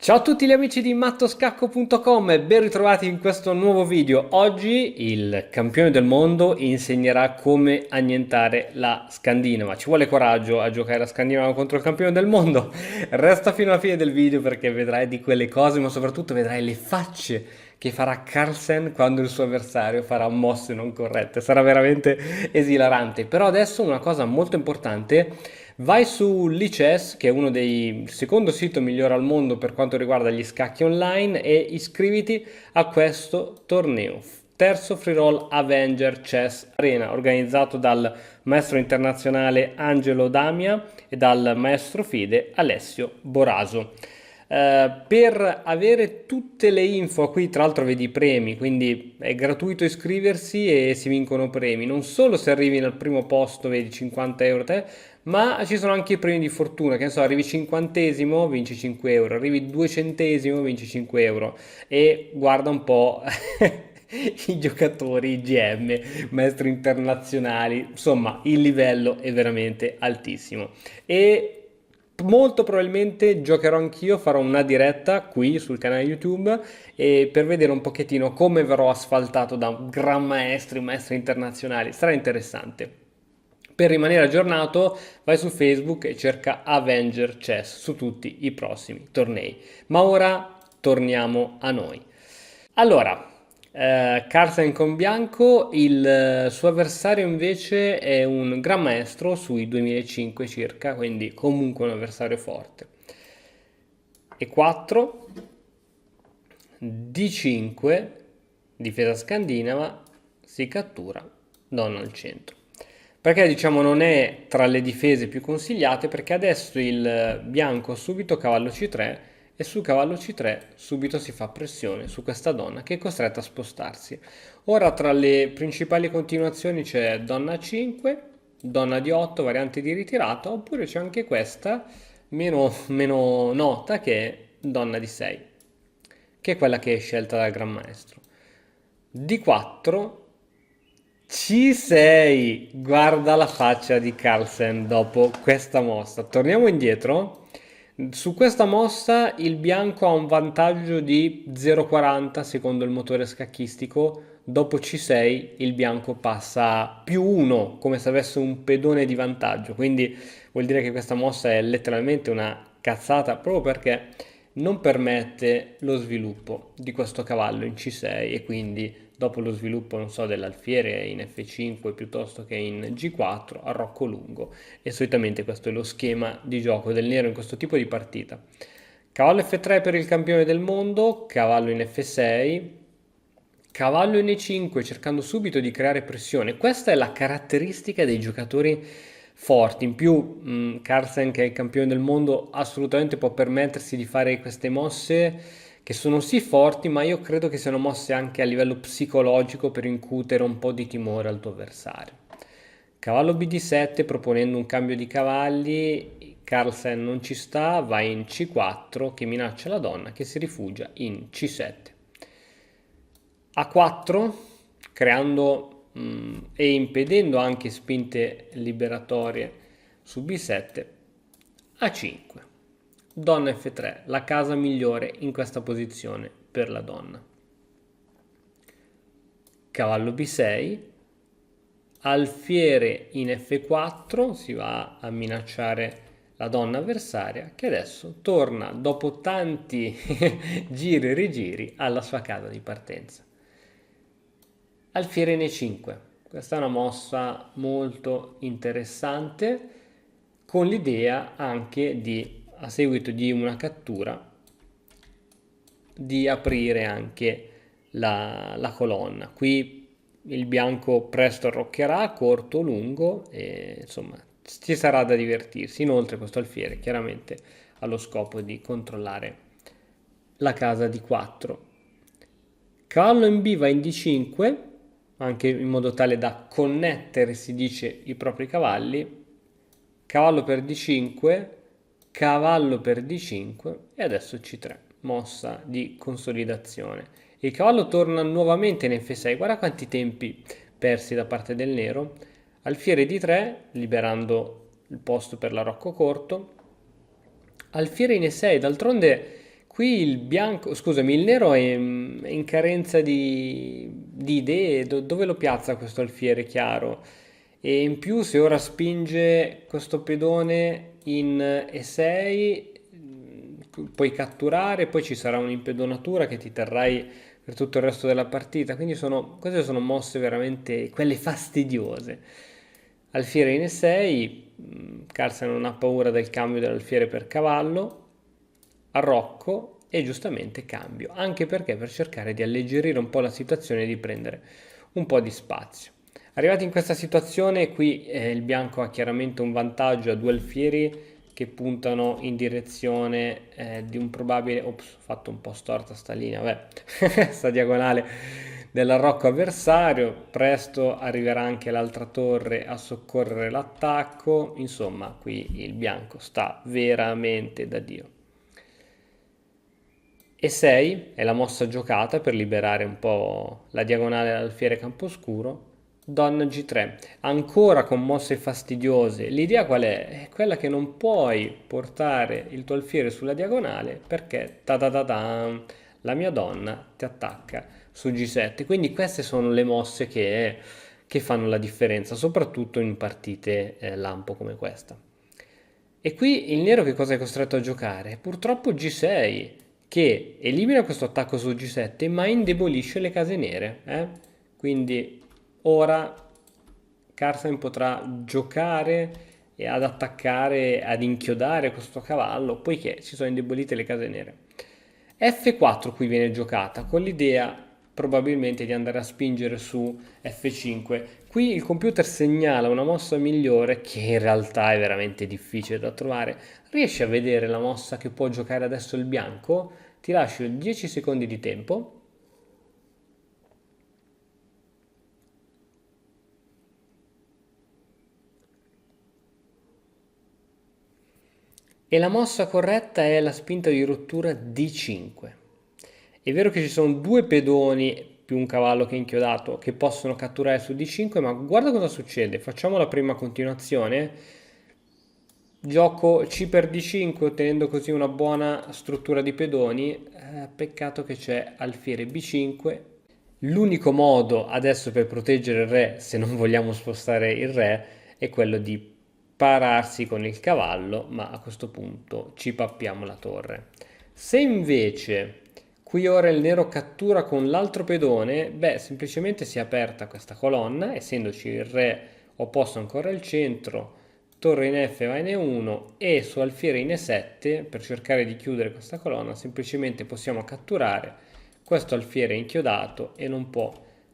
Ciao a tutti gli amici di mattoscacco.com e ben ritrovati in questo nuovo video. Oggi il campione del mondo insegnerà come annientare la Scandinava. Ci vuole coraggio a giocare la Scandinava contro il campione del mondo. Resta fino alla fine del video perché vedrai di quelle cose, ma soprattutto vedrai le facce che farà Carlsen quando il suo avversario farà mosse non corrette. Sarà veramente esilarante. Però adesso una cosa molto importante. Vai su Lichess, che è uno dei secondo sito migliore al mondo per quanto riguarda gli scacchi online, e iscriviti a questo torneo. Terzo Free Roll Avenger Chess Arena, organizzato dal maestro internazionale Angelo Damia e dal maestro Fide Alessio Boraso. Per avere tutte le info, qui tra l'altro vedi i premi, quindi è gratuito iscriversi e si vincono premi. Non solo se arrivi nel primo posto, vedi 50 euro te, ma ci sono anche i premi di fortuna, che ne so, arrivi cinquantesimo, vinci 5 euro, arrivi duecentesimo, vinci 5 euro. E guarda un po' i giocatori, i GM, maestri internazionali, insomma, il livello è veramente altissimo. E molto probabilmente giocherò anch'io, farò una diretta qui sul canale YouTube e per vedere un pochettino come verrò asfaltato da gran maestri, maestri internazionali. Sarà interessante. Per rimanere aggiornato, vai su Facebook e cerca Avenger Chess su tutti i prossimi tornei. Ma ora torniamo a noi. Allora, Carlsen con bianco, il suo avversario invece è un gran maestro sui 2005 circa, quindi comunque un avversario forte. E4, D5, difesa scandinava, si cattura, donna al centro. Perché diciamo non è tra le difese più consigliate? Perché adesso il bianco subito cavallo C3 e su cavallo C3 subito si fa pressione su questa donna che è costretta a spostarsi. Ora tra le principali continuazioni c'è donna 5, donna D8, variante di ritirata, oppure c'è anche questa meno nota che è donna D6, che è quella che è scelta dal Gran Maestro. D4, C6, guarda la faccia di Carlsen dopo questa mossa. Torniamo indietro. Su questa mossa il bianco ha un vantaggio di 0,40 secondo il motore scacchistico. Dopo C6 il bianco passa a più 1 come se avesse un pedone di vantaggio. Quindi vuol dire che questa mossa è letteralmente una cazzata proprio perché non permette lo sviluppo di questo cavallo in C6 e quindi dopo lo sviluppo, non so, dell'alfiere in F5 piuttosto che in G4 a rocco lungo e solitamente questo è lo schema di gioco del nero in questo tipo di partita. Cavallo F3 per il campione del mondo, cavallo in F6, cavallo in E5 cercando subito di creare pressione. Questa è la caratteristica dei giocatori forti. In più, Carlsen, che è il campione del mondo, assolutamente può permettersi di fare queste mosse che sono sì forti, ma io credo che siano mosse anche a livello psicologico per incutere un po' di timore al tuo avversario. Cavallo BD7 proponendo un cambio di cavalli, Carlsen non ci sta, va in C4 che minaccia la donna che si rifugia in C7. A4 creando e impedendo anche spinte liberatorie su B7. A5 donna F3, la casa migliore in questa posizione per la donna. Cavallo B6, alfiere in F4, si va a minacciare la donna avversaria che adesso torna dopo tanti giri e rigiri alla sua casa di partenza. Alfiere in E5, questa è una mossa molto interessante con l'idea anche di, a seguito di una cattura, di aprire anche la colonna. Qui il bianco presto arroccherà, corto, lungo, e insomma ci sarà da divertirsi. Inoltre questo alfiere chiaramente ha lo scopo di controllare la casa di 4. Cavallo in B va in D5, anche in modo tale da connettere, si dice, i propri cavalli. Cavallo per D5, cavallo per D5 e adesso C3, mossa di consolidazione. Il cavallo torna nuovamente in F6, guarda quanti tempi persi da parte del nero. Alfiere D3, liberando il posto per l'arrocco corto. Alfiere in E6, d'altronde Qui il bianco, scusami, il nero è in carenza di idee. Dove lo piazza questo alfiere chiaro? E in più, se ora spinge questo pedone in E6, puoi catturare, poi ci sarà un'impedonatura che ti terrai per tutto il resto della partita. Quindi queste sono mosse veramente quelle fastidiose. Alfiere in E6, Carlsen non ha paura del cambio dell'alfiere per cavallo, arrocco e giustamente cambio, anche perché per cercare di alleggerire un po' la situazione e di prendere un po' di spazio. Arrivati in questa situazione, qui il bianco ha chiaramente un vantaggio a due alfieri che puntano in direzione di un probabile... Ops, ho fatto un po' storta sta linea, vabbè, sta diagonale dell'arrocco avversario. Presto arriverà anche l'altra torre a soccorrere l'attacco. Insomma, qui il bianco sta veramente da Dio. E6 è la mossa giocata per liberare un po' la diagonale dall'alfiere camposcuro. Donna G3, ancora con mosse fastidiose. L'idea qual è? È quella che non puoi portare il tuo alfiere sulla diagonale perché la mia donna ti attacca su G7. Quindi queste sono le mosse che fanno la differenza, soprattutto in partite lampo come questa. E qui il nero che cosa è costretto a giocare? Purtroppo G6, che elimina questo attacco su G7 ma indebolisce le case nere. Quindi ora Carlsen potrà giocare e ad attaccare, ad inchiodare questo cavallo, poiché si sono indebolite le case nere. F4 qui viene giocata con l'idea probabilmente di andare a spingere su F5. Qui il computer segnala una mossa migliore che in realtà è veramente difficile da trovare. Riesci a vedere la mossa che può giocare adesso il bianco? Ti lascio 10 secondi di tempo. E la mossa corretta è la spinta di rottura D5. È vero che ci sono due pedoni più un cavallo che è inchiodato che possono catturare su D5, ma guarda cosa succede. Facciamo la prima continuazione. Gioco C per D5 ottenendo così una buona struttura di pedoni. Peccato che c'è alfiere B5. L'unico modo adesso per proteggere il re, se non vogliamo spostare il re, è quello di pararsi con il cavallo, ma a questo punto ci pappiamo la torre. Se invece qui ora il nero cattura con l'altro pedone, beh, semplicemente si è aperta questa colonna, essendoci il re opposto ancora al centro, torre in F va in E1 e su alfiere in E7, per cercare di chiudere questa colonna, semplicemente possiamo catturare questo alfiere inchiodato e non può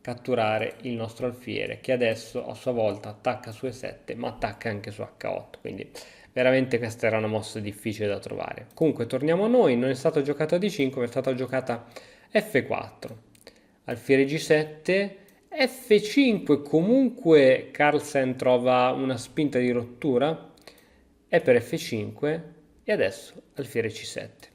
catturare il nostro alfiere che adesso a sua volta attacca su E7 ma attacca anche su H8, quindi veramente questa era una mossa difficile da trovare. Comunque torniamo a noi, non è stata giocata D5 ma è stata giocata F4, alfiere G7, F5. Comunque Carlsen trova una spinta di rottura, è per F5 e adesso alfiere C7.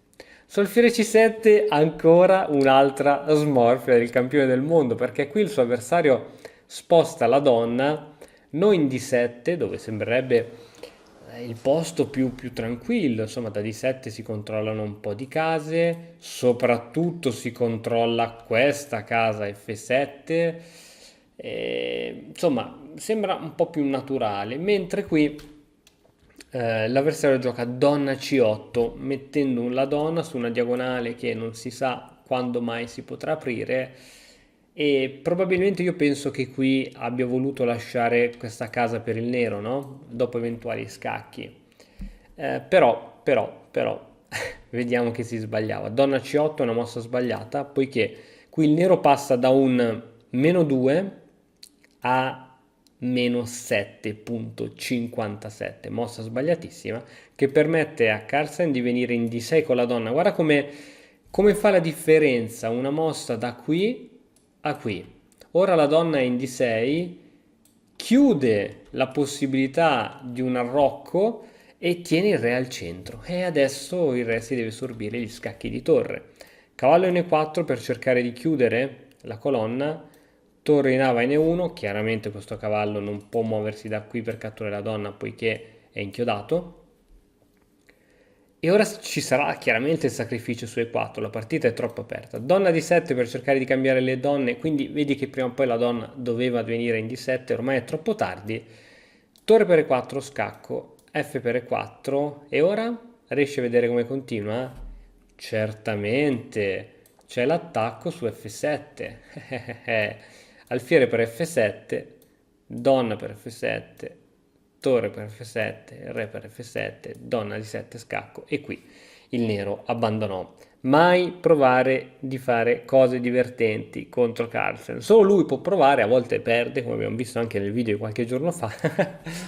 Solfiere C7 ancora un'altra smorfia del campione del mondo, perché qui il suo avversario sposta la donna non in D7 dove sembrerebbe il posto più tranquillo. Insomma, da D7 si controllano un po' di case, soprattutto si controlla questa casa F7, insomma sembra un po' più naturale, mentre qui l'avversario gioca donna C8 mettendo la donna su una diagonale che non si sa quando mai si potrà aprire, e probabilmente io penso che qui abbia voluto lasciare questa casa per il nero, no? Dopo eventuali scacchi. Però, vediamo che si sbagliava. Donna C8 è una mossa sbagliata, poiché qui il nero passa da un -2 a meno 7,57, mossa sbagliatissima, che permette a Carlsen di venire in D6 con la donna. Guarda come fa la differenza una mossa da qui a qui. Ora la donna è in D6, chiude la possibilità di un arrocco e tiene il re al centro. E adesso il re si deve sorbire gli scacchi di torre. Cavallo in E4 per cercare di chiudere la colonna. Torre in A va in E1, chiaramente questo cavallo non può muoversi da qui per catturare la donna poiché è inchiodato. E ora ci sarà chiaramente il sacrificio su E4, la partita è troppo aperta. Donna D7 per cercare di cambiare le donne, quindi vedi che prima o poi la donna doveva venire in D7, ormai è troppo tardi. Torre per E4, scacco, F per E4, e ora riesci a vedere come continua? Certamente, c'è l'attacco su F7. Alfiere per F7, donna per F7, torre per F7, re per F7, donna di 7 scacco e qui il nero abbandonò. Mai provare di fare cose divertenti contro Carlsen. Solo lui può provare, a volte perde, come abbiamo visto anche nel video di qualche giorno fa,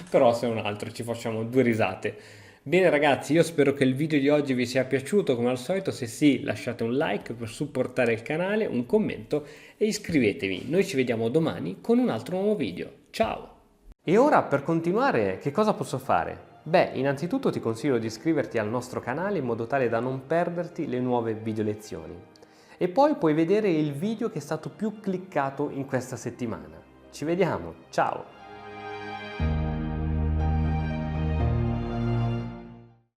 però se un altro ci facciamo due risate. Bene ragazzi, io spero che il video di oggi vi sia piaciuto, come al solito se sì lasciate un like per supportare il canale, un commento e iscrivetevi. Noi ci vediamo domani con un altro nuovo video. Ciao! E ora per continuare che cosa posso fare? Beh, innanzitutto ti consiglio di iscriverti al nostro canale in modo tale da non perderti le nuove video lezioni. E poi puoi vedere il video che è stato più cliccato in questa settimana. Ci vediamo, ciao!